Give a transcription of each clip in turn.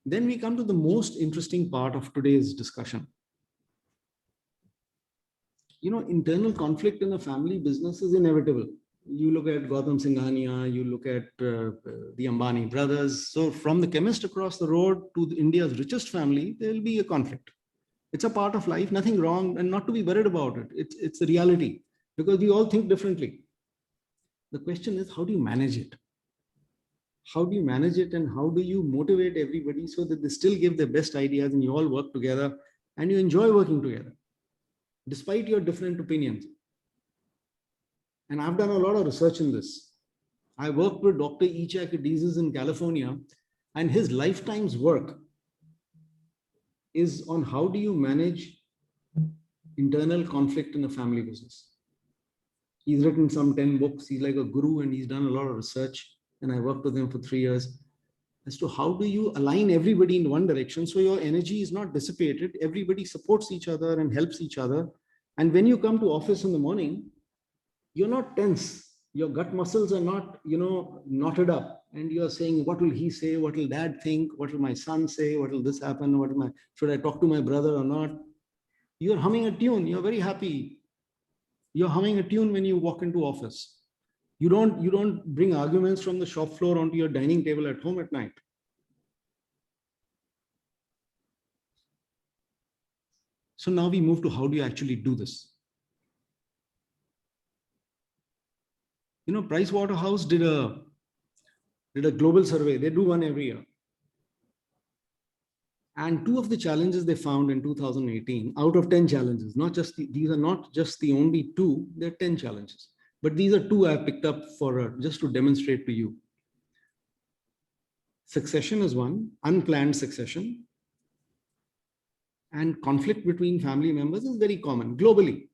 Then we come to the most interesting part of today's discussion. Internal conflict in a family business is inevitable. You look at Gautam Singhania, you look at the Ambani brothers. So from the chemist across the road to India's richest family, there will be a conflict. It's a part of life, nothing wrong, and not to be worried about it. It's a reality because we all think differently. The question is, how do you manage it? How do you manage it, and how do you motivate everybody so that they still give their best ideas and you all work together and you enjoy working together despite your different opinions? And I've done a lot of research in this. I worked with Dr. Ichak Adizes in California, and his lifetime's work is on how do you manage internal conflict in a family business. He's written some 10 books. He's like a guru, and he's done a lot of research. And I worked with him for 3 years as to how do you align everybody in one direction so your energy is not dissipated. Everybody supports each other and helps each other. And when you come to office in the morning, you're not tense. Your gut muscles are not, knotted up. And you're saying, what will he say? What will dad think? What will my son say? What will this happen? Should I talk to my brother or not? You're humming a tune. You're very happy. You're humming a tune when you walk into office. You don't bring arguments from the shop floor onto your dining table at home at night. So now we move to how do you actually do this? Price Waterhouse did a global survey. They do one every year. And 2 of the challenges they found in 2018, out of 10 challenges, these are not just the only 2, there are 10 challenges. But these are 2 I picked up for just to demonstrate to you. Succession is one, unplanned succession. And conflict between family members is very common globally.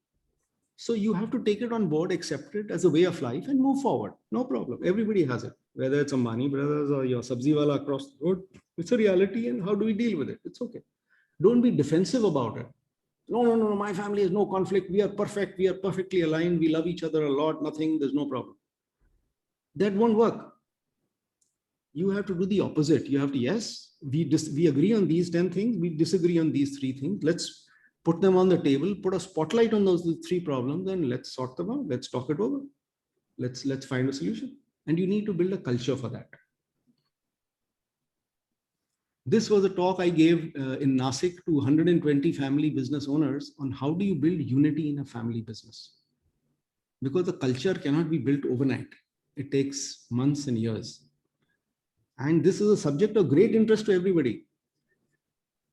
So you have to take it on board, accept it as a way of life and move forward. No problem. Everybody has it. Whether it's Ambani brothers or your Sabziwala across the road, it's a reality, and how do we deal with it? It's okay. Don't be defensive about it. No, my family has no conflict. We are perfect. We are perfectly aligned. We love each other a lot. Nothing, there's no problem. That won't work. You have to do the opposite. You have to, yes, we agree on these 10 things. We disagree on these 3 things. Let's put them on the table, put a spotlight on those 3 problems, and let's sort them out. Let's talk it over. Let's find a solution. And you need to build a culture for that. This was a talk I gave in Nasik to 120 family business owners on how do you build unity in a family business. Because the culture cannot be built overnight. It takes months and years. And this is a subject of great interest to everybody.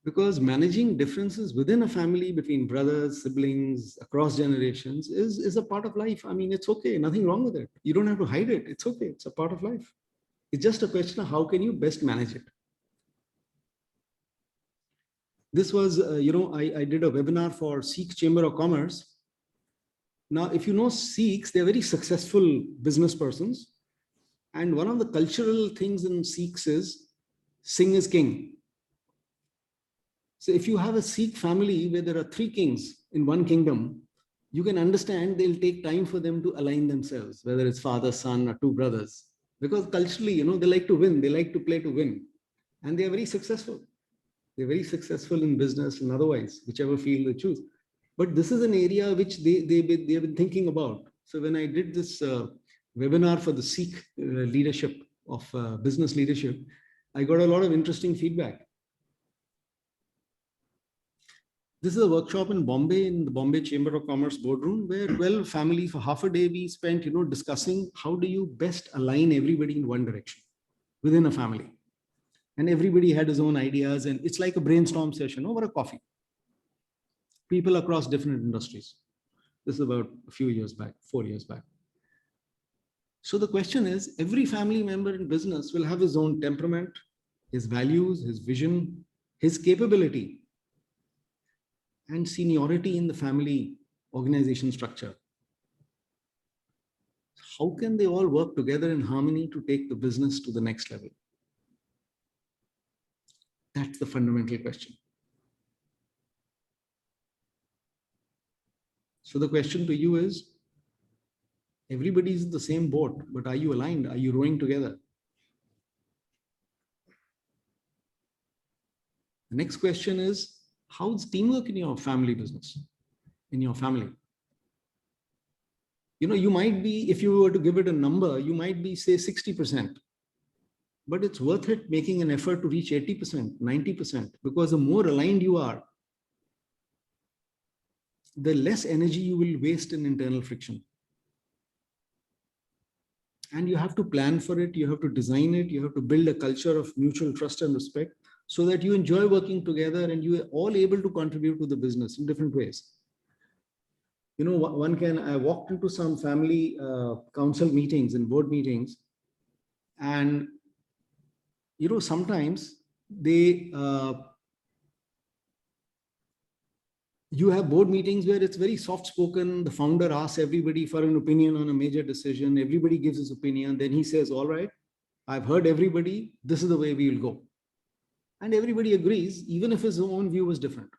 Because managing differences within a family between brothers, siblings, across generations is a part of life. I mean, it's okay. Nothing wrong with it. You don't have to hide it. It's okay. It's a part of life. It's just a question of how can you best manage it. This was, I did a webinar for Sikh Chamber of Commerce. Now, if you know Sikhs, they're very successful business persons. And one of the cultural things in Sikhs is Singh is king. So if you have a Sikh family where there are 3 kings in one kingdom, you can understand they'll take time for them to align themselves, whether it's father, son, or 2 brothers. Because culturally, they like to win. They like to play to win. And they are very successful. They're very successful in business and otherwise, whichever field they choose. But this is an area which they've been thinking about. So when I did this webinar for the Sikh leadership of business leadership, I got a lot of interesting feedback. This is a workshop in Bombay, in the Bombay Chamber of Commerce boardroom, where 12 families for half a day we spent, discussing how do you best align everybody in one direction within a family. And everybody had his own ideas, and it's like a brainstorm session over a coffee. People across different industries. This is about a few years back, 4 years back. So the question is, every family member in business will have his own temperament, his values, his vision, his capability, and seniority in the family organization structure. How can they all work together in harmony to take the business to the next level? That's the fundamental question. So the question to you is, everybody's in the same boat, but are you aligned? Are you rowing together? The next question is, how's teamwork in your family business, in your family? You might be, if you were to give it a number, you might be, say, 60%. But it's worth it making an effort to reach 80%, 90%, because the more aligned you are, the less energy you will waste in internal friction. And you have to plan for it, you have to design it, you have to build a culture of mutual trust and respect so that you enjoy working together and you are all able to contribute to the business in different ways. I walked into some family council meetings and board meetings, and sometimes you have board meetings where it's very soft spoken. The founder asks everybody for an opinion on a major decision. Everybody gives his opinion. Then he says, all right, I've heard everybody. This is the way we will go. And everybody agrees, even if his own view is different.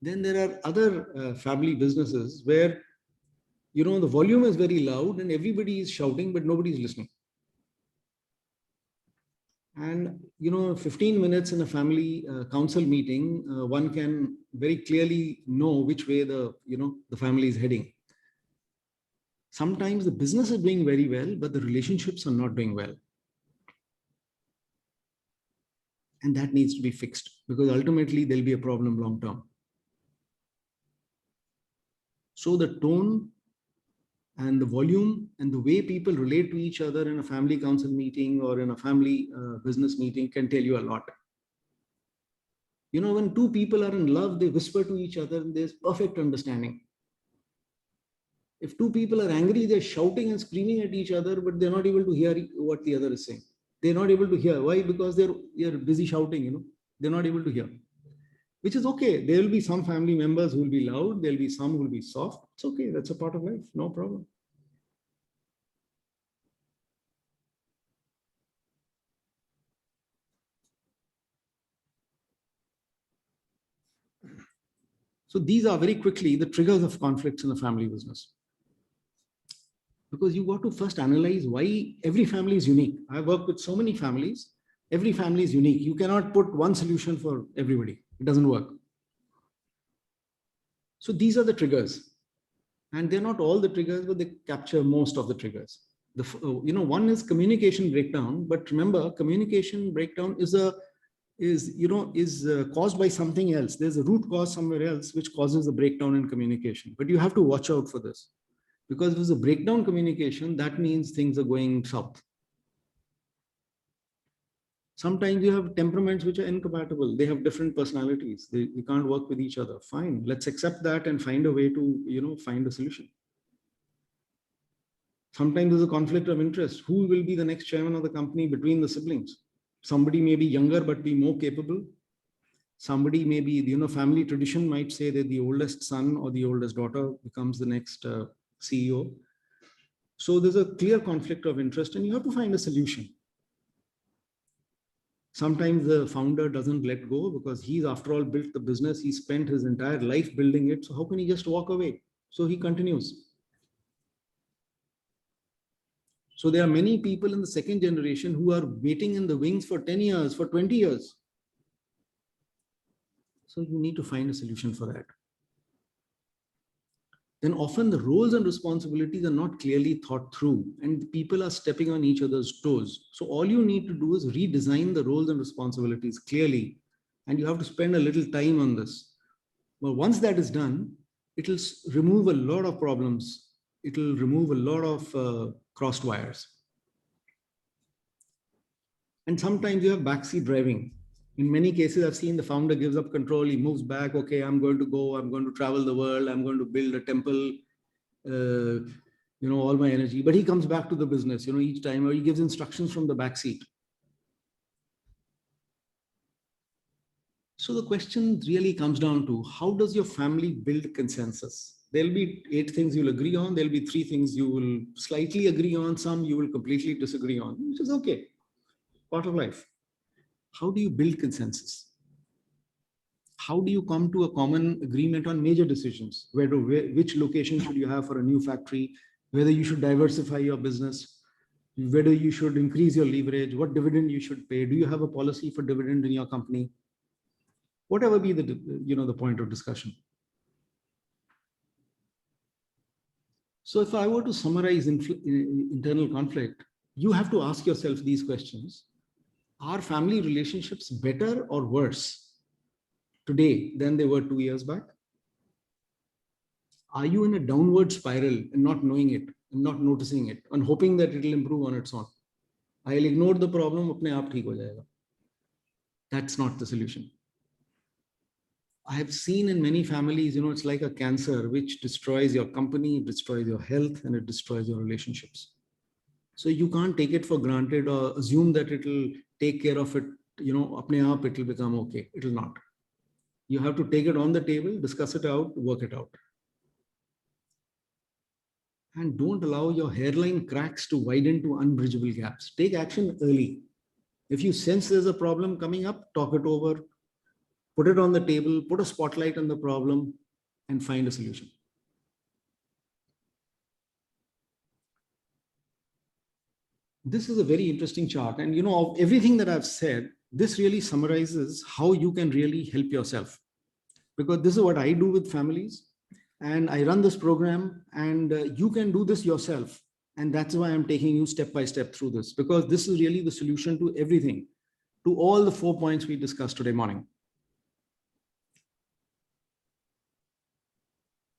Then there are other family businesses where, the volume is very loud and everybody is shouting, but nobody is listening. And 15 minutes in a family council meeting, one can very clearly know which way the family is heading. Sometimes the business is doing very well, but the relationships are not doing well. And that needs to be fixed, because ultimately there'll be a problem long term. So the tone and the volume and the way people relate to each other in a family council meeting or in a family business meeting can tell you a lot. When two people are in love, they whisper to each other and there's perfect understanding. If two people are angry, they're shouting and screaming at each other, but they're not able to hear what the other is saying. They're not able to hear. Why? Because they're busy shouting, they're not able to hear. Which is okay. There will be some family members who will be loud. There'll be some who will be soft. It's okay. That's a part of life. No problem. So these are very quickly the triggers of conflicts in the family business. Because you got to first analyze why every family is unique. I work with so many families. Every family is unique. You cannot put one solution for everybody. It doesn't work. So these are the triggers. And they're not all the triggers, but they capture most of the triggers. One is communication breakdown. But remember, communication breakdown is caused by something else. There's a root cause somewhere else which causes a breakdown in communication. But you have to watch out for this, because if there's a breakdown communication, that means things are going south. Sometimes you have temperaments which are incompatible. They have different personalities. They can't work with each other. Fine, let's accept that and find a way to find a solution. Sometimes there's a conflict of interest. Who will be the next chairman of the company between the siblings? Somebody may be younger but be more capable. Somebody may be, family tradition might say that the oldest son or the oldest daughter becomes the next CEO. So there's a clear conflict of interest and you have to find a solution. Sometimes the founder doesn't let go because he's, after all, built the business. He spent his entire life building it. So how can he just walk away? So he continues. So there are many people in the second generation who are waiting in the wings for 10 years, for 20 years. So you need to find a solution for that. Then often the roles and responsibilities are not clearly thought through and people are stepping on each other's toes. So all you need to do is redesign the roles and responsibilities clearly, and you have to spend a little time on this. But once that is done, it will remove a lot of problems. It will remove a lot of crossed wires. And sometimes you have backseat driving. In many cases, I've seen the founder gives up control. He moves back. Okay, I'm going to go. I'm going to travel the world. I'm going to build a temple. All my energy. But he comes back to the business, each time, or he gives instructions from the backseat. So the question really comes down to, how does your family build consensus? There'll be 8 things you'll agree on. There'll be 3 things you will slightly agree on. Some you will completely disagree on, which is okay. Part of life. How do you build consensus? How do you come to a common agreement on major decisions? Which location should you have for a new factory? Whether you should diversify your business? whether you should increase your leverage, what dividend you should pay. Do you have a policy for dividend in your company? Whatever be the, the point of discussion. So if I were to summarize internal conflict, you have to ask yourself these questions. Are family relationships better or worse today than they were 2 years back? Are you in a downward spiral and not knowing it and not noticing it and hoping that it will improve on its own? I'll ignore the problem, apne aap theek ho jayega. That's not the solution. I have seen in many families, it's like a cancer which destroys your company, it destroys your health, and it destroys your relationships. So you can't take it for granted or assume that it will take care of it, apne aap it will become okay. It will not. You have to take it on the table, discuss it out, work it out. And don't allow your hairline cracks to widen to unbridgeable gaps. Take action early. If you sense there's a problem coming up, talk it over, put it on the table, put a spotlight on the problem, and find a solution. This is a very interesting chart. And of everything that I've said, this really summarizes how you can really help yourself. Because this is what I do with families. And I run this program, and you can do this yourself. And that's why I'm taking you step by step through this, because this is really the solution to everything, to all the 4 points we discussed today morning.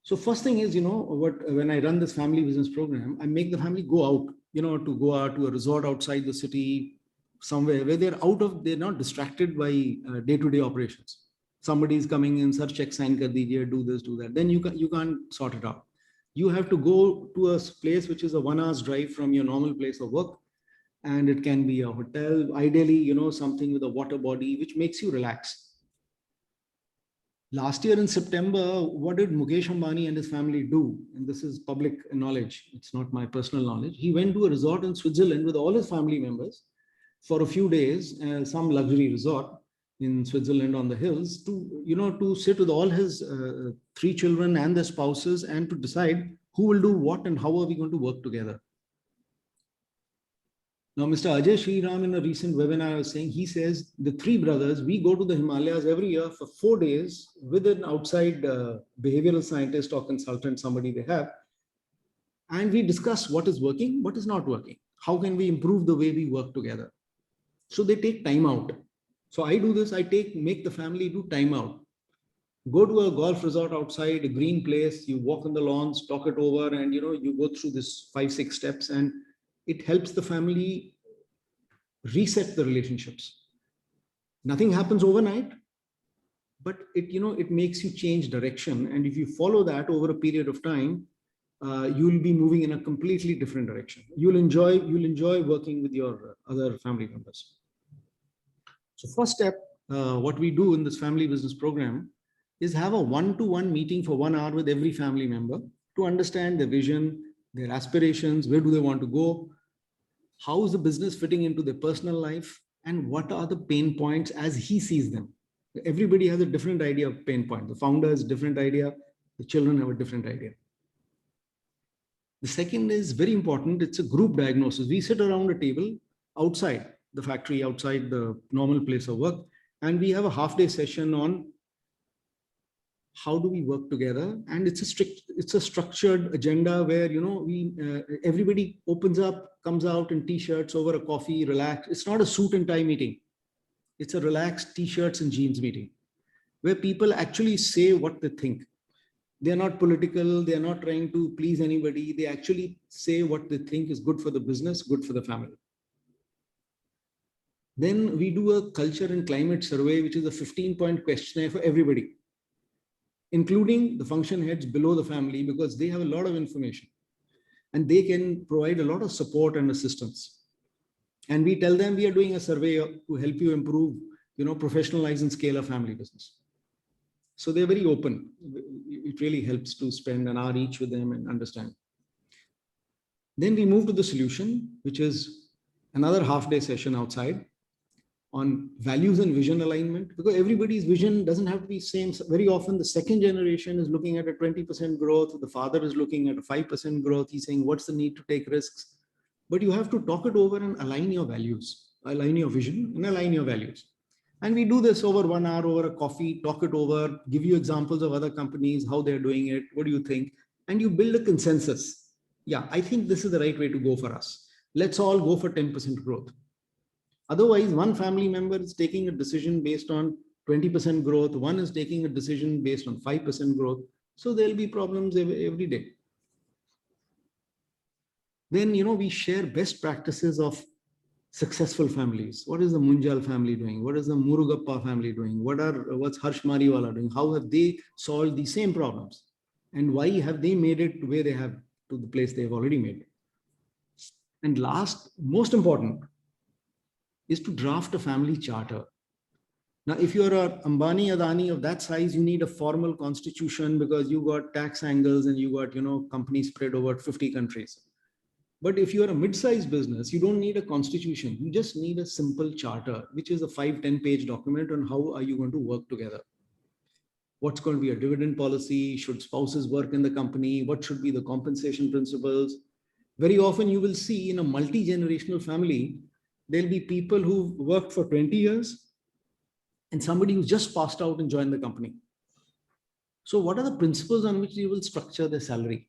So first thing is, when I run this family business program, I make the family go out, to go out to a resort outside the city, somewhere where they're not distracted by day-to-day operations. Somebody is coming in, sir, check sign kar dijiye, do this, do that. Then you can't sort it out. You have to go to a place which is a 1 hour's drive from your normal place of work. And it can be a hotel, ideally, something with a water body, which makes you relax. Last year in September, what did Mukesh Ambani and his family do? And this is public knowledge. It's not my personal knowledge. He went to a resort in Switzerland with all his family members for a few days, some luxury resort in Switzerland on the hills, to sit with all his 3 children and their spouses and to decide who will do what and how are we going to work together. Now, Mr. Ajay Shriram in a recent webinar I was saying, he says the 3 brothers, we go to the Himalayas every year for 4 days with an outside behavioral scientist or consultant, somebody they have, and we discuss what is working, what is not working. How can we improve the way we work together? So they take time out. So I do this, make the family do time out. Go to a golf resort outside, a green place, you walk on the lawns, talk it over, and you go through this 5-6 steps, and it helps the family reset the relationships. Nothing happens overnight, but it makes you change direction. And if you follow that over a period of time, you'll be moving in a completely different direction. You'll enjoy working with your other family members. So first step, what we do in this family business program is have a 1-to-1 meeting for 1 hour with every family member to understand their vision, their aspirations, where do they want to go, how is the business fitting into their personal life, and what are the pain points as he sees them. Everybody has a different idea of pain point. The founder has a different idea. The children have a different idea. The second is very important. It's a group diagnosis. We sit around a table outside the factory, outside the normal place of work, and we have a half-day session on how do we work together. And it's a structured agenda where everybody opens up, comes out in t-shirts over a coffee, relax. It's not a suit and tie meeting. It's a relaxed t-shirts and jeans meeting where people actually say what they think. They're not political. They're not trying to please anybody. They actually say what they think is good for the business, good for the family. Then we do a culture and climate survey, which is a 15-point questionnaire for everybody, including the function heads below the family, because they have a lot of information and they can provide a lot of support and assistance. And we tell them we are doing a survey to help you improve, professionalize and scale a family business. So they're very open. It really helps to spend an hour each with them and understand. Then we move to the solution, which is another half-day session outside on values and vision alignment, because everybody's vision doesn't have to be same. Very often the second generation is looking at a 20% growth. The father is looking at a 5% growth. He's saying, what's the need to take risks? but you have to talk it over and align your values, align your vision and align your values. And we do this over 1 hour over a coffee, talk it over, give you examples of other companies, how they're doing it, what do you think? And you build a consensus. Yeah, I think this is the right way to go for us. Let's all go for 10% growth. Otherwise, one family member is taking a decision based on 20% growth, one is taking a decision based on 5% growth. So there'll be problems every day. Then, we share best practices of successful families. What is the Munjal family doing? What is the Murugappa family doing? What's Harsh Mariwala doing? How have they solved the same problems? And why have they made it to where they have, to the place they've already made? And last, most important, is to draft a family charter. Now, if you're a Ambani, Adani of that size, you need a formal constitution because you got tax angles and you got, companies spread over 50 countries. But if you're a mid-sized business, you don't need a constitution. You just need a simple charter, which is a 5-10 page document on how are you going to work together. What's going to be a dividend policy? Should spouses work in the company? What should be the compensation principles? Very often you will see in a multi-generational family, there'll be people who worked for 20 years and somebody who's just passed out and joined the company. So what are the principles on which you will structure their salary?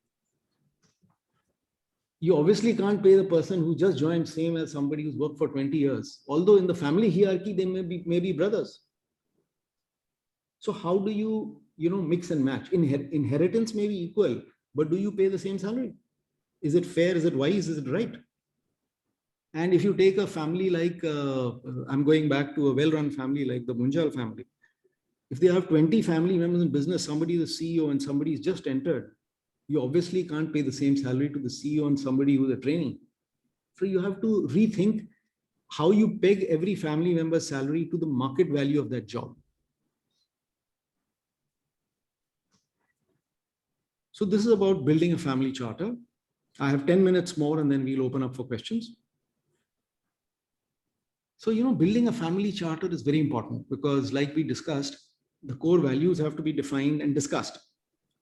You obviously can't pay the person who just joined same as somebody who's worked for 20 years. Although in the family hierarchy, they may be brothers. So how do you, mix and match? Inheritance may be equal, but do you pay the same salary? Is it fair? Is it wise? Is it right? And if you take a family like, I'm going back to a well-run family like the Munjal family. If they have 20 family members in business, somebody is the CEO and somebody is just entered, you obviously can't pay the same salary to the CEO and somebody who's a trainee. So you have to rethink how you peg every family member's salary to the market value of that job. So this is about building a family charter. I have 10 minutes more and then we'll open up for questions. So, building a family charter is very important because like we discussed, the core values have to be defined and discussed.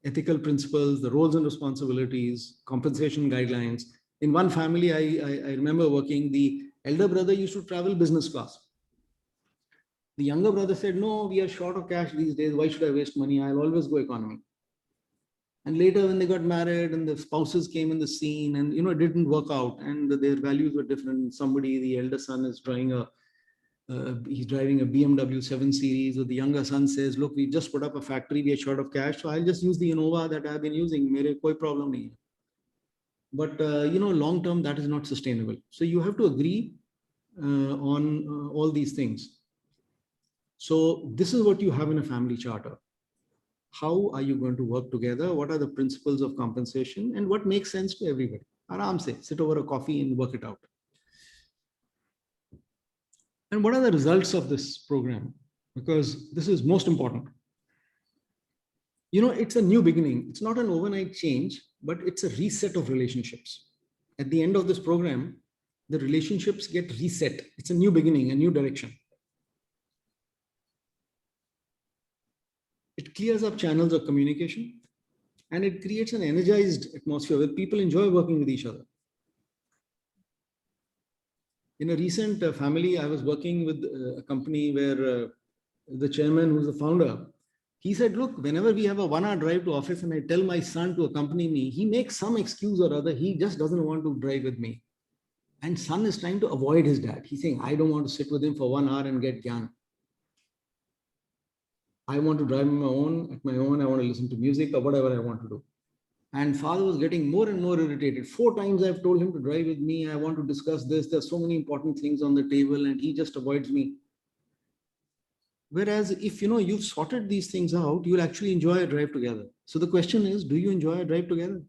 Ethical principles, the roles and responsibilities, compensation guidelines. In one family, I remember working, the elder brother used to travel business class. The younger brother said, no, we are short of cash these days. Why should I waste money? I'll always go economy. And later when they got married and the spouses came in the scene and, it didn't work out and their values were different. Somebody, the elder son is he's driving a BMW 7 Series, or the younger son says, look, we just put up a factory, we are short of cash, so I'll just use the Innova that I've been using. Mere koi problem nahi hai. But, long term, that is not sustainable. So you have to agree on all these things. So this is what you have in a family charter. How are you going to work together? What are the principles of compensation and what makes sense to everybody? Aram se, sit over a coffee and work it out. And what are the results of this program? Because this is most important. It's a new beginning. It's not an overnight change, but it's a reset of relationships. At the end of this program, the relationships get reset. It's a new beginning, a new direction. It clears up channels of communication and it creates an energized atmosphere where people enjoy working with each other. In a recent family, I was working with a company where the chairman, who's the founder, he said, look, whenever we have a 1 hour drive to office and I tell my son to accompany me, he makes some excuse or other. He just doesn't want to drive with me. And son is trying to avoid his dad. He's saying, I don't want to sit with him for 1 hour and get gyan. I want to drive on my own, at my own. I want to listen to music or whatever I want to do. And father was getting more and more irritated. 4 times I've told him to drive with me. I want to discuss this. There's so many important things on the table and he just avoids me. Whereas if, you've sorted these things out, you'll actually enjoy a drive together. So the question is, do you enjoy a drive together?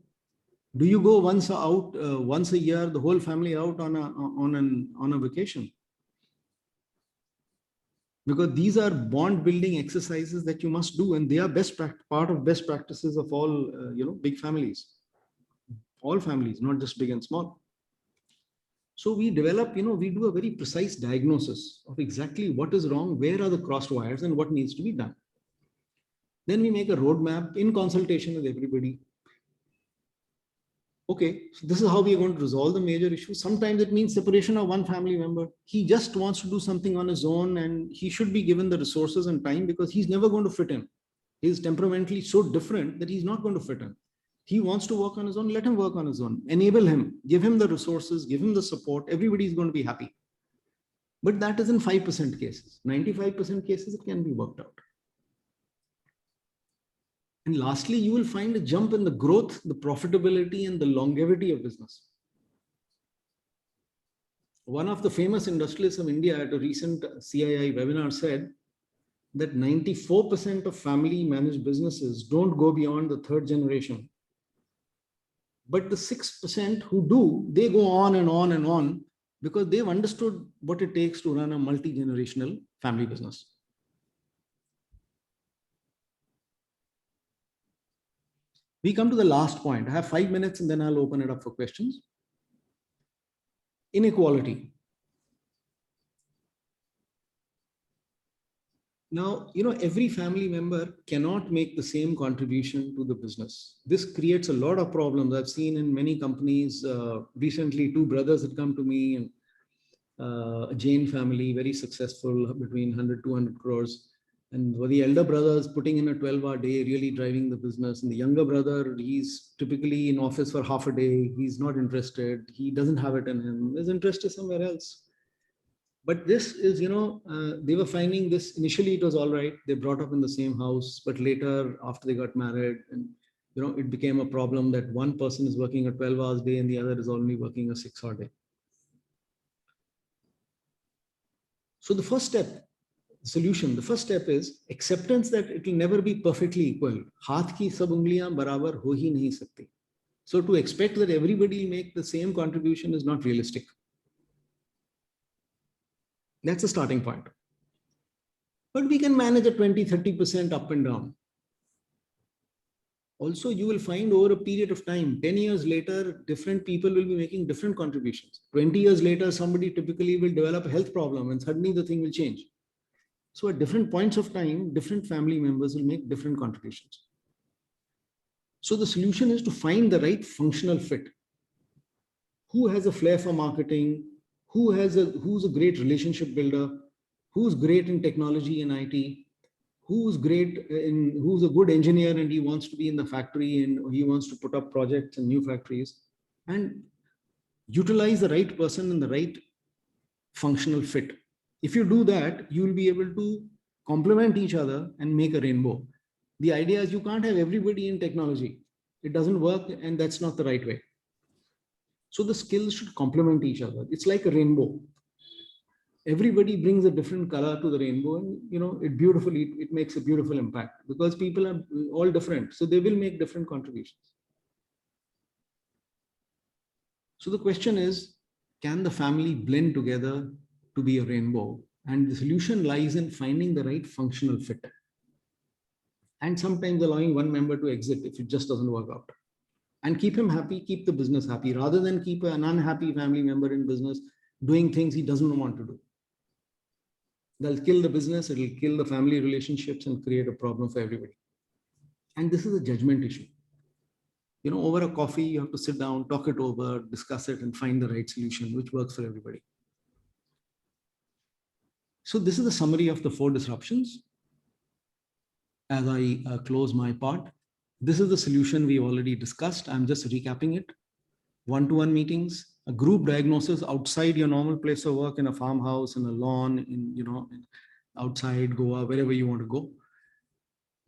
Do you go once a year, the whole family out on a vacation? Because these are bond building exercises that you must do, and they are part of best practices of all, big families, all families, not just big and small. So we develop, we do a very precise diagnosis of exactly what is wrong, where are the crossed wires and what needs to be done. Then we make a roadmap in consultation with everybody. okay, so this is how we are going to resolve the major issues. Sometimes it means separation of one family member. He just wants to do something on his own and he should be given the resources and time because he's never going to fit in. He's temperamentally so different that he's not going to fit in. He wants to work on his own, let him work on his own. Enable him, give him the resources, give him the support. Everybody is going to be happy. But that is in 5% cases. 95% cases, it can be worked out. And lastly, you will find a jump in the growth, the profitability, and the longevity of business. One of the famous industrialists of India at a recent CII webinar said that 94% of family managed businesses don't go beyond the third generation. But the 6% who do, they go on and on and on because they've understood what it takes to run a multi-generational family business. We come to the last point. I have 5 minutes and then I'll open it up for questions. Inequality. Now, every family member cannot make the same contribution to the business. This creates a lot of problems. I've seen in many companies, recently 2 brothers had come to me, and a Jain family, very successful, between 100, 200 crores. And the elder brother is putting in a 12-hour day, really driving the business. And the younger brother, he's typically in office for half a day. He's not interested. He doesn't have it in him. His interest is somewhere else. But this is, they were finding this, initially it was all right. They brought up in the same house, but later after they got married, and it became a problem that one person is working a 12 hours day and the other is only working a 6-hour day. So the first step is acceptance that it will never be perfectly equal. Haath ki sab ungliyan barabar ho hi nahi sakti. So to expect that everybody will make the same contribution is not realistic. That's a starting point. But we can manage a 20-30% up and down. Also, you will find over a period of time, 10 years later, different people will be making different contributions. 20 years later, somebody typically will develop a health problem and suddenly the thing will change. So at different points of time, different family members will make different contributions. So the solution is to find the right functional fit. Who has a flair for marketing? Who's a great relationship builder? Who's great in technology and IT? Who's a good engineer and he wants to be in the factory and he wants to put up projects and new factories, and utilize the right person and the right functional fit. If you do that, you will be able to complement each other and make a rainbow. The idea is you can't have everybody in technology. It doesn't work, and that's not the right way. So the skills should complement each other. It's like a rainbow. Everybody brings a different color to the rainbow, and it makes a beautiful impact because people are all different. So they will make different contributions. So the question is, can the family blend together to be a rainbow? And the solution lies in finding the right functional fit. And sometimes allowing one member to exit if it just doesn't work out. And keep him happy, keep the business happy, rather than keep an unhappy family member in business doing things he doesn't want to do. They'll kill the business, it'll kill the family relationships and create a problem for everybody. And this is a judgment issue. Over a coffee, you have to sit down, talk it over, discuss it, and find the right solution, which works for everybody. So this is the summary of the 4 disruptions. As I close my part, this is the solution we already discussed. I'm just recapping it. One-to-one meetings, a group diagnosis outside your normal place of work, in a farmhouse, in a lawn, outside Goa, wherever you want to go.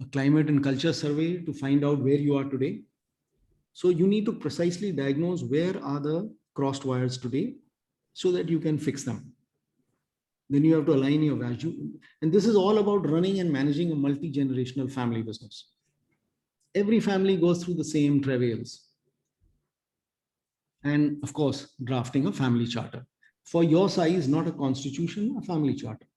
A climate and culture survey to find out where you are today. So you need to precisely diagnose where are the crossed wires today so that you can fix them. Then you have to align your value. And this is all about running and managing a multi-generational family business. Every family goes through the same travails. And of course, drafting a family charter. For your size, not a constitution, a family charter.